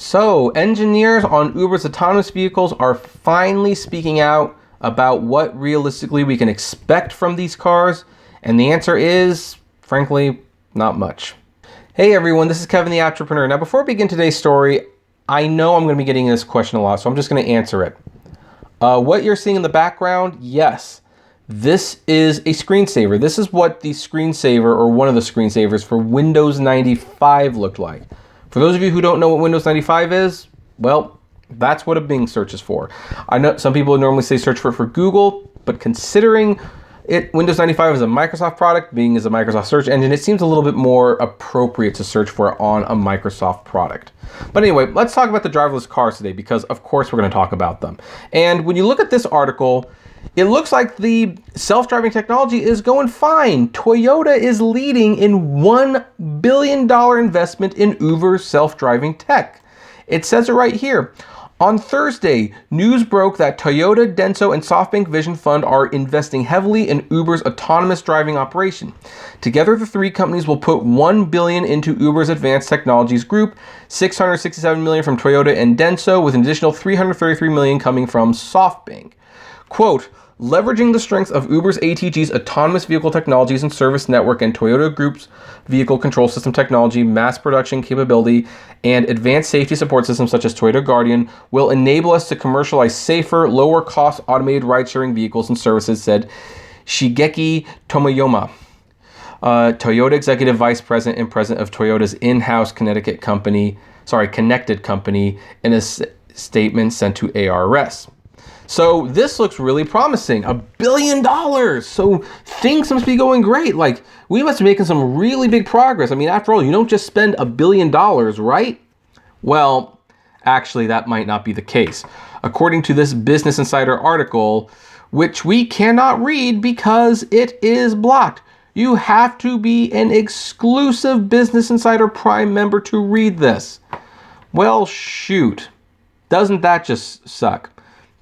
So, engineers on Uber's autonomous vehicles are finally speaking out about what realistically we can expect from these cars, and the answer is, frankly, not much. Hey everyone, this is Kevin the Apptrepreneur. Now before we begin today's story, I know I'm going to be getting this question a lot, so I'm just going to answer it. What you're seeing in the background, yes, this is a screensaver. This is what the screensaver, or one of the screensavers for Windows 95 looked like. For those of you who don't know what Windows 95 is, well, that's what a Bing search is for. I know some people would normally say search for it for Google, but considering Windows 95 is a Microsoft product, Bing is a Microsoft search engine, it seems a little bit more appropriate to search for it on a Microsoft product. But anyway, let's talk about the driverless cars today, because of course we're going to talk about them. And when you look at this article, it looks like the self-driving technology is going fine. Toyota is leading in $1 billion investment in Uber's self-driving tech. It says it right here. On Thursday, news broke that Toyota, Denso, and SoftBank Vision Fund are investing heavily in Uber's autonomous driving operation. Together, the three companies will put $1 billion into Uber's advanced technologies group, $667 million from Toyota and Denso, with an additional $333 million coming from SoftBank. Quote, leveraging the strengths of Uber's ATG's autonomous vehicle technologies and service network and Toyota Group's vehicle control system technology, mass production capability, and advanced safety support systems such as Toyota Guardian will enable us to commercialize safer, lower-cost automated ride-sharing vehicles and services, said Shigeki Tomoyama, Toyota Executive Vice President and President of Toyota's in-house connected company, in a statement sent to ARS. So this looks really promising. $1 billion. So things must be going great. Like, we must be making some really big progress. I mean, after all, you don't just spend $1 billion, right? Well, actually, that might not be the case. According to this Business Insider article, which we cannot read because it is blocked. You have to be an exclusive Business Insider Prime member to read this. Well, shoot. Doesn't that just suck?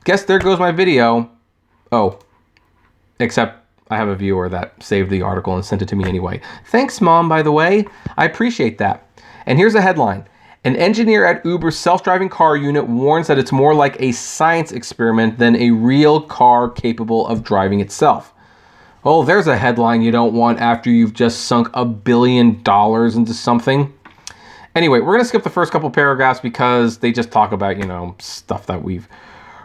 Guess there goes my video. Oh, except I have a viewer that saved the article and sent it to me anyway. Thanks, Mom, by the way. I appreciate that. And here's a headline. An engineer at Uber's self-driving car unit warns that it's more like a science experiment than a real car capable of driving itself. Oh, there's a headline you don't want after you've just sunk $1 billion into something. Anyway, we're going to skip the first couple paragraphs because they just talk about, stuff that we've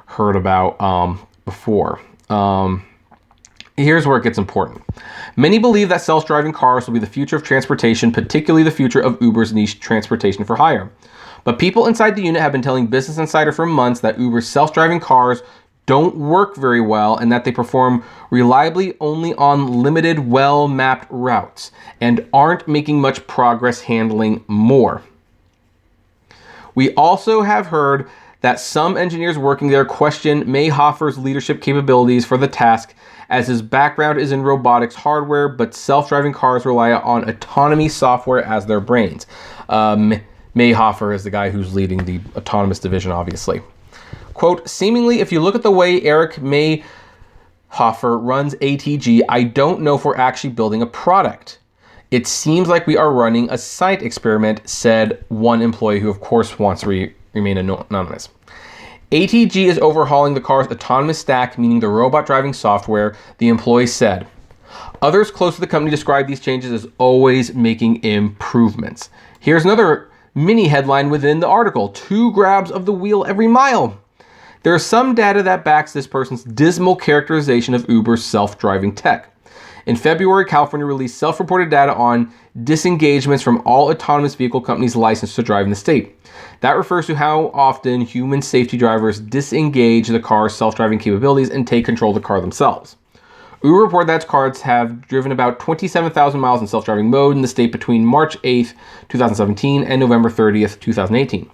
heard about before. Here's where it gets important. Many believe that self-driving cars will be the future of transportation, particularly the future of Uber's niche transportation for hire. But people inside the unit have been telling Business Insider for months that Uber's self-driving cars don't work very well and that they perform reliably only on limited, well-mapped routes and aren't making much progress handling more. We also have heard that some engineers working there question Mayhofer's leadership capabilities for the task, as his background is in robotics hardware, but self-driving cars rely on autonomy software as their brains. Mayhofer is the guy who's leading the autonomous division, obviously. Quote, seemingly, if you look at the way Eric Mayhofer runs ATG, I don't know if we're actually building a product. It seems like we are running a science experiment, said one employee who, of course, wants to remain anonymous. ATG is overhauling the car's autonomous stack, meaning the robot driving software, the employee said. Others close to the company describe these changes as always making improvements. Here's another mini headline within the article. 2 grabs of the wheel every mile. There is some data that backs this person's dismal characterization of Uber's self-driving tech. In February, California released self-reported data on disengagements from all autonomous vehicle companies licensed to drive in the state. That refers to how often human safety drivers disengage the car's self-driving capabilities and take control of the car themselves. Uber reported that its cars have driven about 27,000 miles in self-driving mode in the state between March 8th, 2017 and November 30th, 2018.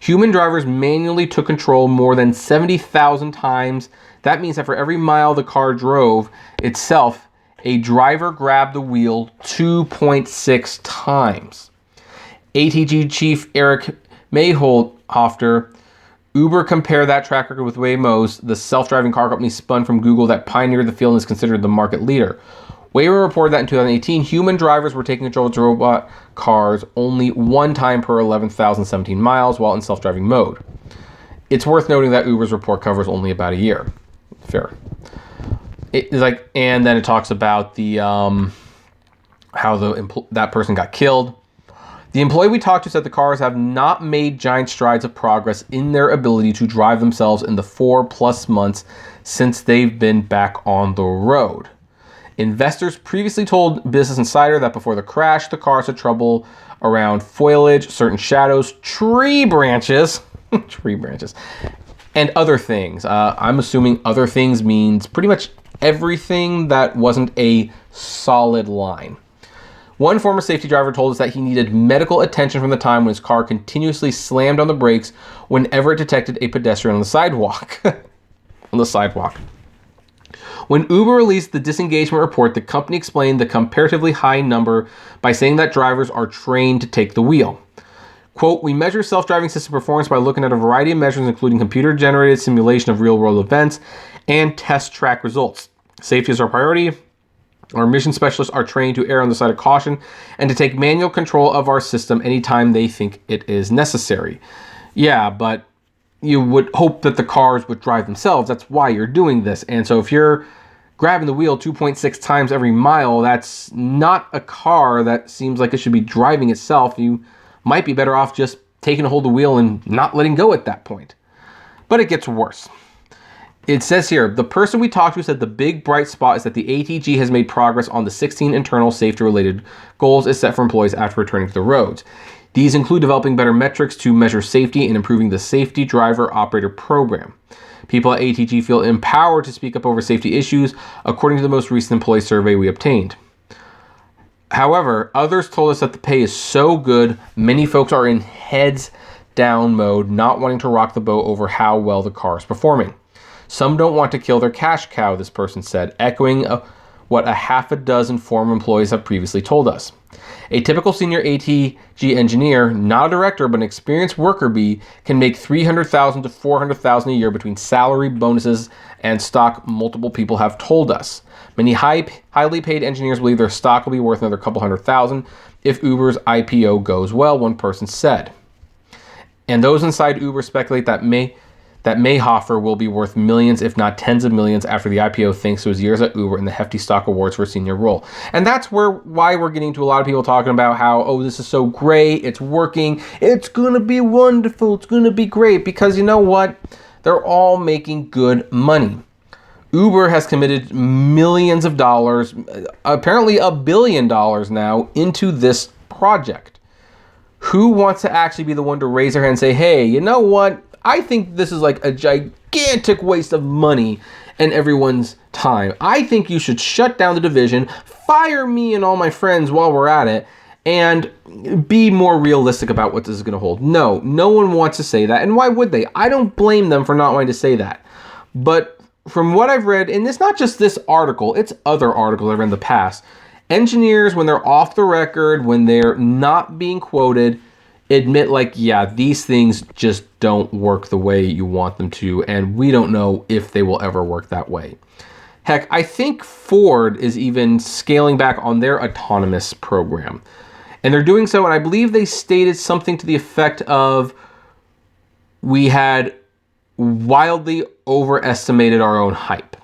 Human drivers manually took control more than 70,000 times. That means that for every mile the car drove itself, a driver grabbed the wheel 2.6 times. ATG chief Eric Mayhofer, Uber compared that track record with Waymo's, the self-driving car company spun from Google that pioneered the field and is considered the market leader. Waymo reported that in 2018, human drivers were taking control of robot cars only one time per 11,017 miles while in self-driving mode. It's worth noting that Uber's report covers only about a year. Fair. And then it talks about the how that person got killed. The employee we talked to said the cars have not made giant strides of progress in their ability to drive themselves in the 4+ months since they've been back on the road. Investors previously told Business Insider that before the crash, the cars had trouble around foliage, certain shadows, tree branches, and other things. I'm assuming other things means pretty much everything that wasn't a solid line. One former safety driver told us that he needed medical attention from the time when his car continuously slammed on the brakes whenever it detected a pedestrian on the sidewalk. When Uber released the disengagement report, the company explained the comparatively high number by saying that drivers are trained to take the wheel. Quote, "We measure self-driving system performance by looking at a variety of measures, including computer-generated simulation of real-world events and test track results. Safety is our priority. Our mission specialists are trained to err on the side of caution and to take manual control of our system anytime they think it is necessary." Yeah, but you would hope that the cars would drive themselves. That's why you're doing this. And so if you're grabbing the wheel 2.6 times every mile, that's not a car that seems like it should be driving itself. You might be better off just taking a hold of the wheel and not letting go at that point. But it gets worse. It says here, the person we talked to said the big bright spot is that the ATG has made progress on the 16 internal safety-related goals it set for employees after returning to the roads. These include developing better metrics to measure safety and improving the safety driver operator program. People at ATG feel empowered to speak up over safety issues, according to the most recent employee survey we obtained. However, others told us that the pay is so good, many folks are in heads down mode, not wanting to rock the boat over how well the car is performing. Some don't want to kill their cash cow, this person said, echoing what a half a dozen former employees have previously told us. A typical senior ATG engineer, not a director but an experienced worker bee, can make $300,000 to $400,000 a year between salary, bonuses, and stock, multiple people have told us. Many highly paid engineers believe their stock will be worth another couple $100,000 if Uber's IPO goes well, one person said. And those inside Uber speculate that Mayhofer will be worth millions, if not tens of millions, after the IPO thanks to his years at Uber and the hefty stock awards for a senior role. And that's why we're getting to a lot of people talking about how, oh, this is so great, it's working, it's going to be wonderful, it's going to be great, because you know what? They're all making good money. Uber has committed millions of dollars, apparently $1 billion now, into this project. Who wants to actually be the one to raise their hand and say, hey, you know what? I think this is like a gigantic waste of money and everyone's time. I think you should shut down the division, fire me and all my friends while we're at it, and be more realistic about what this is going to hold. No one wants to say that. And why would they? I don't blame them for not wanting to say that. But from what I've read, and it's not just this article, it's other articles I've read in the past, engineers, when they're off the record, when they're not being quoted, admit like, yeah, these things just don't work the way you want them to, and we don't know if they will ever work that way. Heck, I think Ford is even scaling back on their autonomous program. And they're doing so, and I believe they stated something to the effect of, we had wildly overestimated our own hype.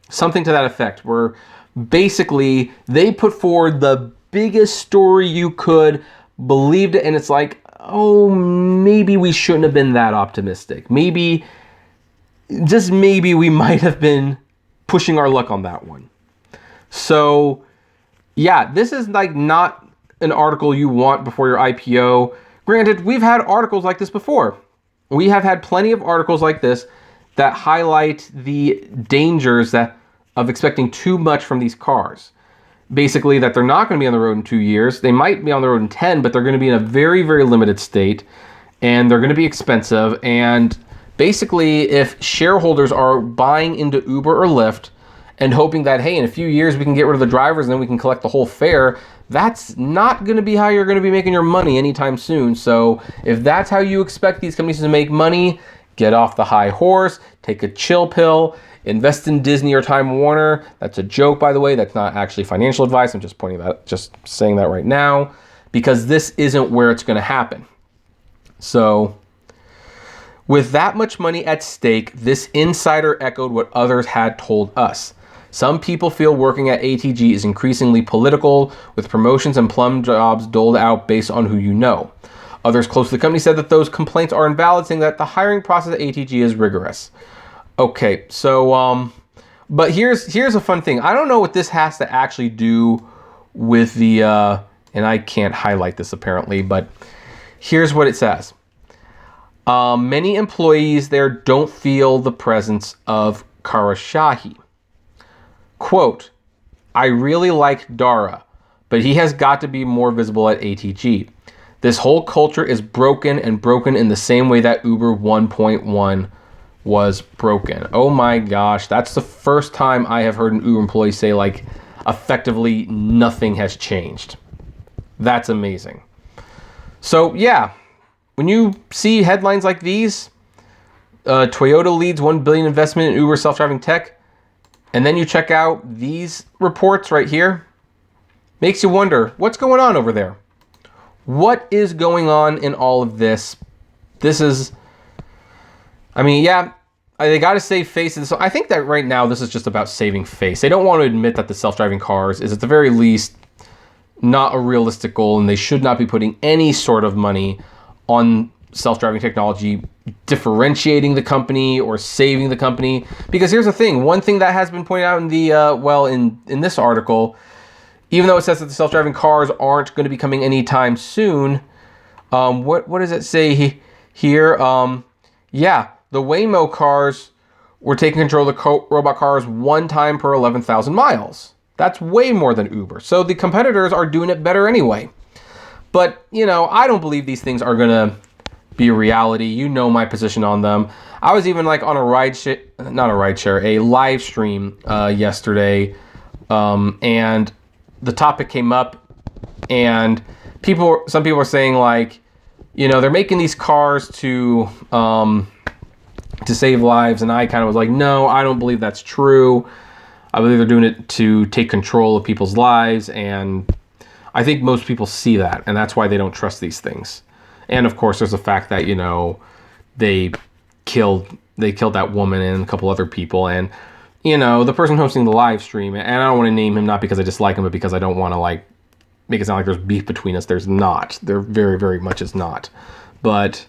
Something to that effect, where basically they put forward the biggest story you could, believed it, and it's like, oh, maybe we shouldn't have been that optimistic. Maybe, just maybe, we might have been pushing our luck on that one. So, yeah, this is like not an article you want before your IPO. Granted, we've had articles like this before. We have had plenty of articles like this that highlight the dangers of expecting too much from these cars. Basically, that they're not going to be on the road in 2 years. They might be on the road in 10, but they're going to be in a very, very limited state, and they're going to be expensive. And basically, if shareholders are buying into Uber or Lyft and hoping that, hey, in a few years we can get rid of the drivers and then we can collect the whole fare, that's not going to be how you're going to be making your money anytime soon. So if that's how you expect these companies to make money, get off the high horse, take a chill pill. Invest in Disney or Time Warner. That's a joke, by the way. That's not actually financial advice. I'm just saying that right now, because this isn't where it's going to happen. So with that much money at stake, this insider echoed what others had told us. Some people feel working at ATG is increasingly political, with promotions and plum jobs doled out based on who you know. Others close to the company said that those complaints are invalid, saying that the hiring process at ATG is rigorous. Okay, so, but here's a fun thing. I don't know what this has to actually do with the, and I can't highlight this apparently, but here's what it says. Many employees there don't feel the presence of Karashahi. Quote, I really like Dara, but he has got to be more visible at ATG. This whole culture is broken, and broken in the same way that Uber 1.1 was broken. Oh my gosh, that's the first time I have heard an Uber employee say, like, effectively nothing has changed. That's amazing. So yeah, when you see headlines like these, Toyota leads $1 billion investment in Uber self-driving tech, and then you check out these reports right here, makes you wonder, what's going on over there? What is going on in all of this? This is, I mean, yeah, they got to save face. So I think that right now this is just about saving face. They don't want to admit that the self-driving cars is at the very least not a realistic goal, and they should not be putting any sort of money on self-driving technology, differentiating the company or saving the company. Because here's the thing, one thing that has been pointed out in the, in this article, even though it says that the self-driving cars aren't going to be coming anytime soon, what does it say here? Yeah, the Waymo cars were taking control of the robot cars one time per 11,000 miles. That's way more than Uber. So the competitors are doing it better anyway. But, you know, I don't believe these things are going to be a reality. You know my position on them. I was even like on a a live stream yesterday, and the topic came up, and some people were saying, like, you know, they're making these cars to save lives, and I kind of was like, no, I don't believe that's true. I believe they're doing it to take control of people's lives, and I think most people see that, and that's why they don't trust these things. And of course, there's the fact that, you know, they killed that woman and a couple other people, and, you know, the person hosting the live stream, and I don't want to name him, not because I dislike him, but because I don't want to, like, make it sound like there's beef between us. There's not. There very, very much is not. But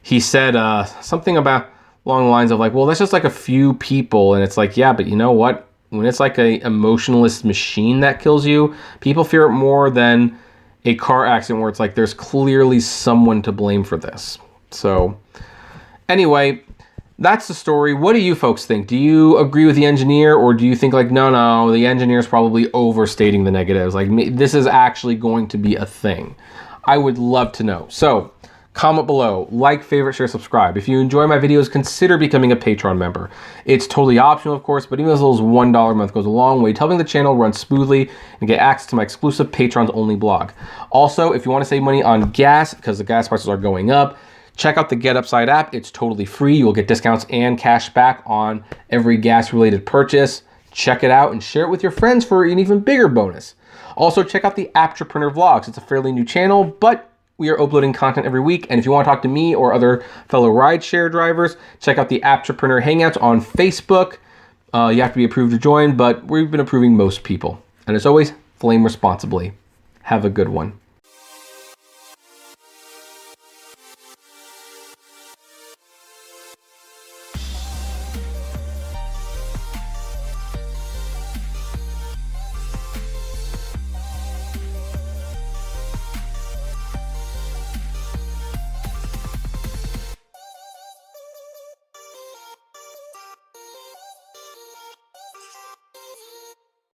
he said something about along the lines of, like, well, that's just like a few people, and it's like, yeah, but you know what? When it's like a emotionless machine that kills you, people fear it more than a car accident where it's like there's clearly someone to blame for this. So anyway, that's the story. What do you folks think? Do you agree with the engineer, or do you think, like, no, the engineer is probably overstating the negatives? Like, this is actually going to be a thing. I would love to know. So comment below, like, favorite, share, subscribe. If you enjoy my videos, consider becoming a Patreon member. It's totally optional, of course, but even as little as $1 a month goes a long way to helping the channel run smoothly and get access to my exclusive Patrons only blog. Also, if you want to save money on gas, because the gas prices are going up, check out the GetUpside app. It's totally free. You will get discounts and cash back on every gas-related purchase. Check it out and share it with your friends for an even bigger bonus. Also, check out the Apptrepreneur vlogs. It's a fairly new channel, but we are uploading content every week, and if you want to talk to me or other fellow rideshare drivers, check out the Apptrepreneur Hangouts on Facebook. You have to be approved to join, but we've been approving most people. And as always, flame responsibly. Have a good one.